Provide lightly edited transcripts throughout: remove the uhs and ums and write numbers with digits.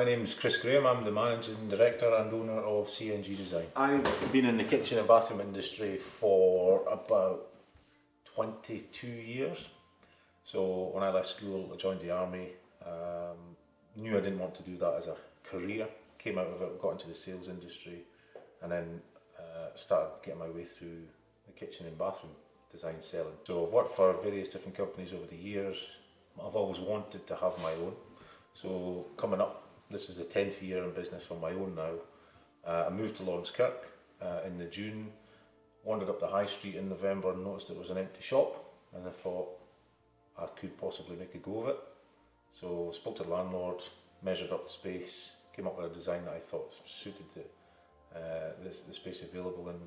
My name is Chris Graham. I'm the Managing Director and owner of CNG Design. I've been in the kitchen and bathroom industry for about 22 years. So when I left school, I joined the army. Knew I didn't want to do that as a career. Came out of it, got into the sales industry, and then started getting my way through the kitchen and bathroom design selling. So I've worked for various different companies over the years. I've always wanted to have my own. So coming up, this is the 10th year in business for my own now. I moved to Lawrencekirk in the June, wandered up the high street in November and noticed it was an empty shop, and I thought I could possibly make a go of it. So I spoke to the landlord, measured up the space, came up with a design that I thought suited the space available, and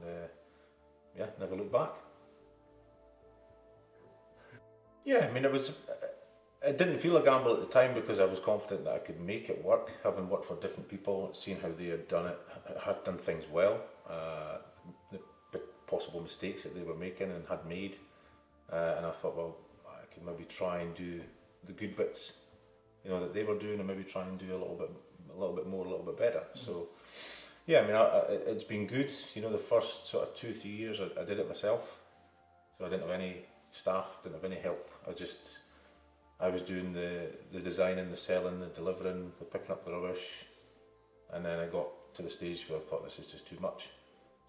yeah, never looked back. Yeah, I mean, it didn't feel a gamble at the time because I was confident that I could make it work, having worked for different people, seeing how they had done it, had done things well, the possible mistakes that they were making and had made, and I thought, well, I could maybe try and do the good bits, you know, that they were doing, and maybe try and do a little bit more, a little bit better. So, yeah, I mean, it's been good. You know, the first sort of 2-3 years, I did it myself, so I didn't have any staff, didn't have any help. I was doing the designing, the selling, the delivering, the picking up the rubbish, and then I got to the stage where I thought this is just too much.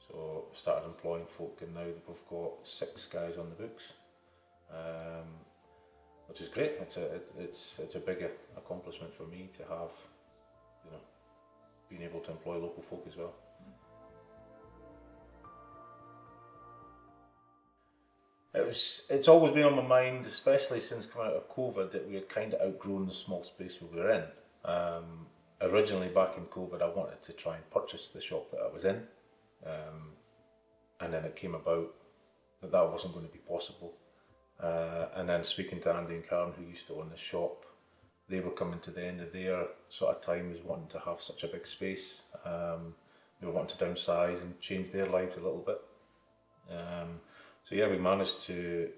So I started employing folk, and now we've got 6 guys on the books, which is great. It's a big accomplishment for me to have, you know, being able to employ local folk as well. It's always been on my mind, especially since coming out of COVID, that we had kind of outgrown the small space we were in. Originally, back in COVID, I wanted to try and purchase the shop that I was in, and then it came about that wasn't going to be possible. And then speaking to Andy and Karen, who used to own the shop, they were coming to the end of their sort of time as wanting to have such a big space. They were wanting to downsize and change their lives a little bit. So yeah, we managed to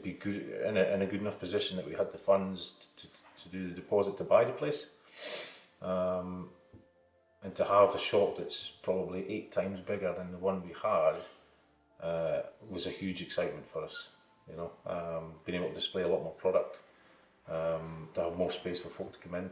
be good in a good enough position that we had the funds to do the deposit to buy the place, and to have a shop that's probably 8 times bigger than the one we had was a huge excitement for us. You know, being able to display a lot more product, to have more space for folk to come in.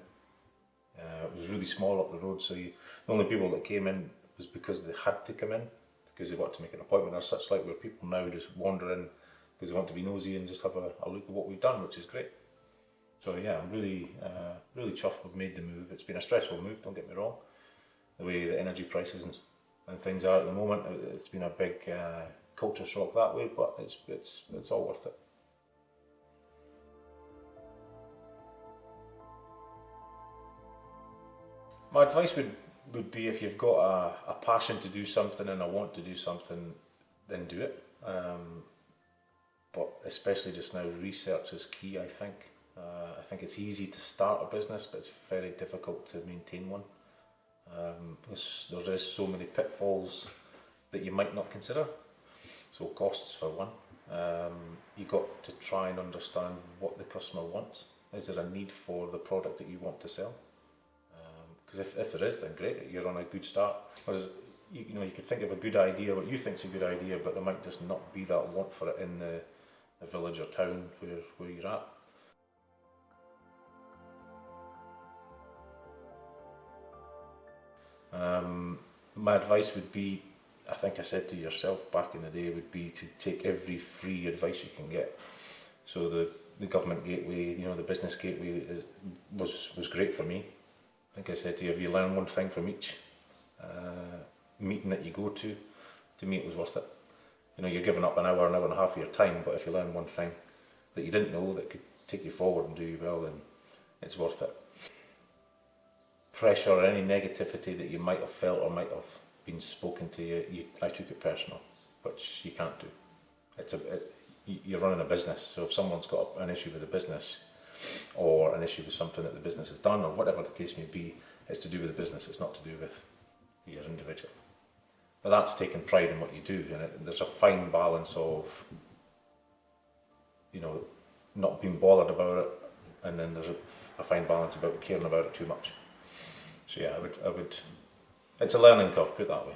It was really small up the road, so the only people that came in was because they had to come in, because they wanted to make an appointment or such like, where people now just wander in because they want to be nosy and just have a look at what we've done, which is great. So yeah, I'm really chuffed we've made the move. It's been a stressful move, don't get me wrong. The way the energy prices and things are at the moment, it's been a big culture shock that way, but it's all worth it. My advice would be, if you've got a passion to do something and a want to do something, then do it. But especially just now, research is key, I think. I think it's easy to start a business, but it's very difficult to maintain one. There is so many pitfalls that you might not consider. So costs for one. You've got to try and understand what the customer wants. Is there a need for the product that you want to sell? Because if there is, then great, you're on a good start. Whereas, you could think of a good idea, what you think is a good idea, but there might just not be that want for it in the village or town where you're at. My advice would be, I think I said to yourself back in the day, would be to take every free advice you can get. So the government gateway, the business gateway was great for me. I think I said to you, if you learn one thing from each meeting that you go to me it was worth it. You're giving up an hour and a half of your time, but if you learn one thing that you didn't know that could take you forward and do you well, then it's worth it. Pressure or any negativity that you might have felt or might have been spoken to you, I took it personal, which you can't do. You're running a business, so if someone's got an issue with the business, or an issue with something that the business has done, or whatever the case may be, it's to do with the business, it's not to do with your individual. But that's taking pride in what you do, and there's a fine balance of, not being bothered about it, and then there's a fine balance about caring about it too much. So yeah, I would. It's a learning curve, put it that way.